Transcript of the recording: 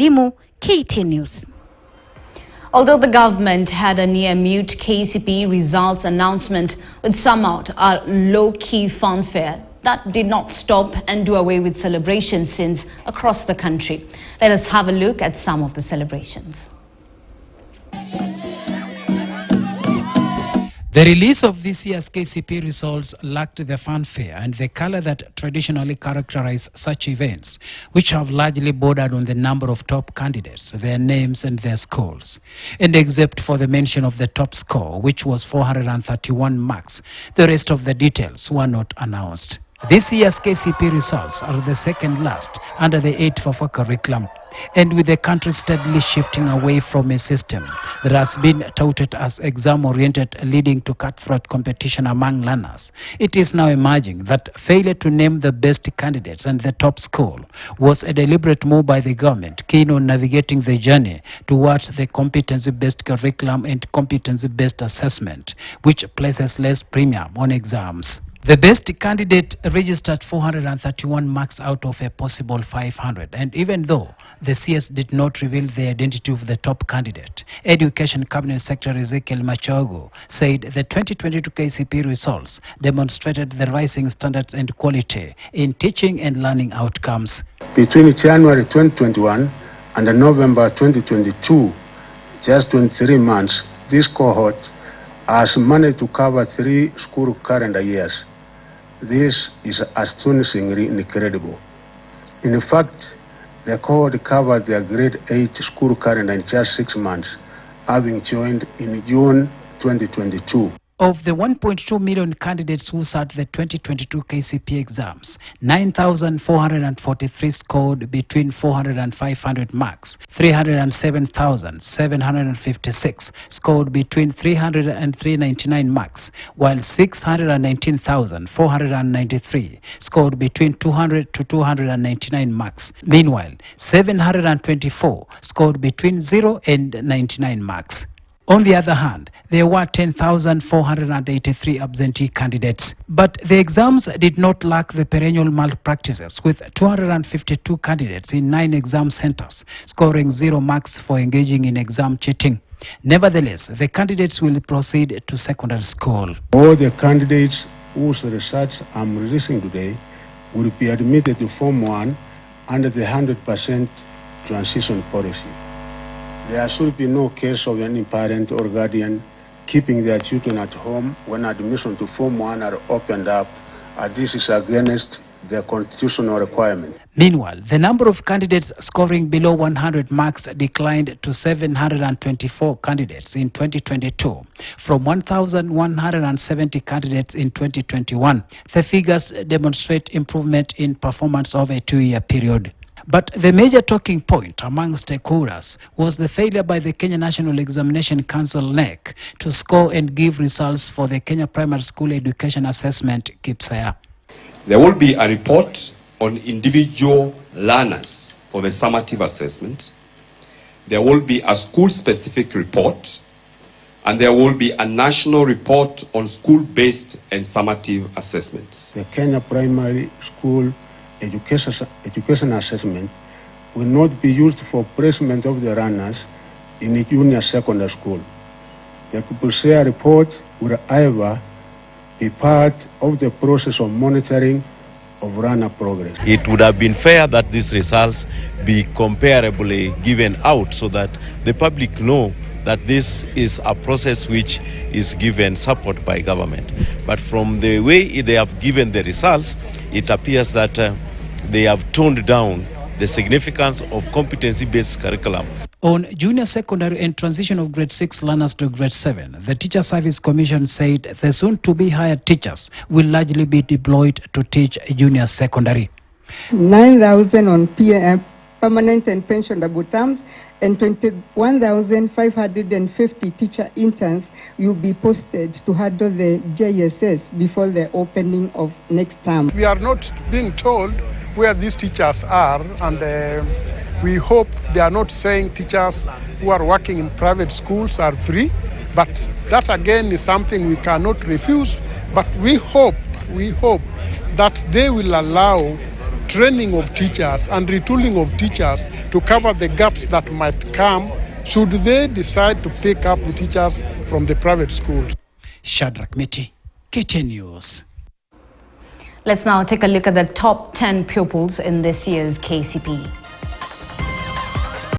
Elimu, KTN News. Although the government had a near-mute KCPE results announcement with some out a low-key funfair, that did not stop and do away with celebration scenes across the country. Let us have a look at some of the celebrations. The release of this year's KCPE results lacked the fanfare and the color that traditionally characterize such events, which have largely bordered on the number of top candidates, their names and their schools. And except for the mention of the top score, which was 431 marks, the rest of the details were not announced. This year's KCPE results are the second last under the 844 curriculum, and with the country steadily shifting away from a system that has been touted as exam-oriented, leading to cutthroat competition among learners, it is now emerging that failure to name the best candidates and the top school was a deliberate move by the government, keen on navigating the journey towards the competency-based curriculum and competency-based assessment, which places less premium on exams. The best candidate registered 431 marks out of a possible 500, and even though the CS did not reveal the identity of the top candidate, Education Cabinet Secretary Ezekiel Machogu said the 2022 KCPE results demonstrated the rising standards and quality in teaching and learning outcomes. Between January 2021 and November 2022, just 23 months, this cohort has managed to cover 3 school calendar years. This is astonishingly incredible. In fact, the cohort covered their grade 8 school calendar in just 6 months, having joined in June 2022. Of the 1.2 million candidates who sat the 2022 KCPE exams, 9,443 scored between 400 and 500 marks. 307,756 scored between 300 and 399 marks, while 619,493 scored between 200 to 299 marks. Meanwhile, 724 scored between 0 and 99 marks. On the other hand, there were 10,483 absentee candidates. But the exams did not lack the perennial malpractices, with 252 candidates in 9 exam centers scoring 0 marks for engaging in exam cheating. Nevertheless, the candidates will proceed to secondary school. All the candidates whose results I'm releasing today will be admitted to Form 1 under the 100% transition policy. There should be no case of any parent or guardian keeping their children at home when admission to Form 1 are opened up, as this is against the constitutional requirement. Meanwhile, the number of candidates scoring below 100 marks declined to 724 candidates in 2022 from 1,170 candidates in 2021. The figures demonstrate improvement in performance over a 2-year period. But the major talking point among stakeholders was the failure by the Kenya National Examination Council (NEC) to score and give results for the Kenya Primary School Education Assessment (KCPE). There will be a report on individual learners for the summative assessment. There will be a school-specific report, and there will be a national report on school-based and summative assessments. The Kenya Primary School Education Assessment will not be used for placement of the runners in a junior secondary school. The KCPE report will, however, be part of the process of monitoring of runner progress. It would have been fair that these results be comparably given out so that the public know that this is a process which is given support by government. But from the way they have given the results, it appears that they have toned down the significance of competency-based curriculum. On junior secondary and transition of grade 6 learners to grade 7, the Teacher Service Commission said the soon-to-be hired teachers will largely be deployed to teach junior secondary. 9,000 on permanent and pensionable terms, and 21,550 teacher interns will be posted to handle the JSS before the opening of next term. We are not being told where these teachers are, and we hope they are not saying teachers who are working in private schools are free, but that again is something we cannot refuse. But we hope that they will allow training of teachers and retooling of teachers to cover the gaps that might come should they decide to pick up the teachers from the private schools. Shadrach Miti, KTN News. Let's now take a look at the top 10 pupils in this year's KCPE.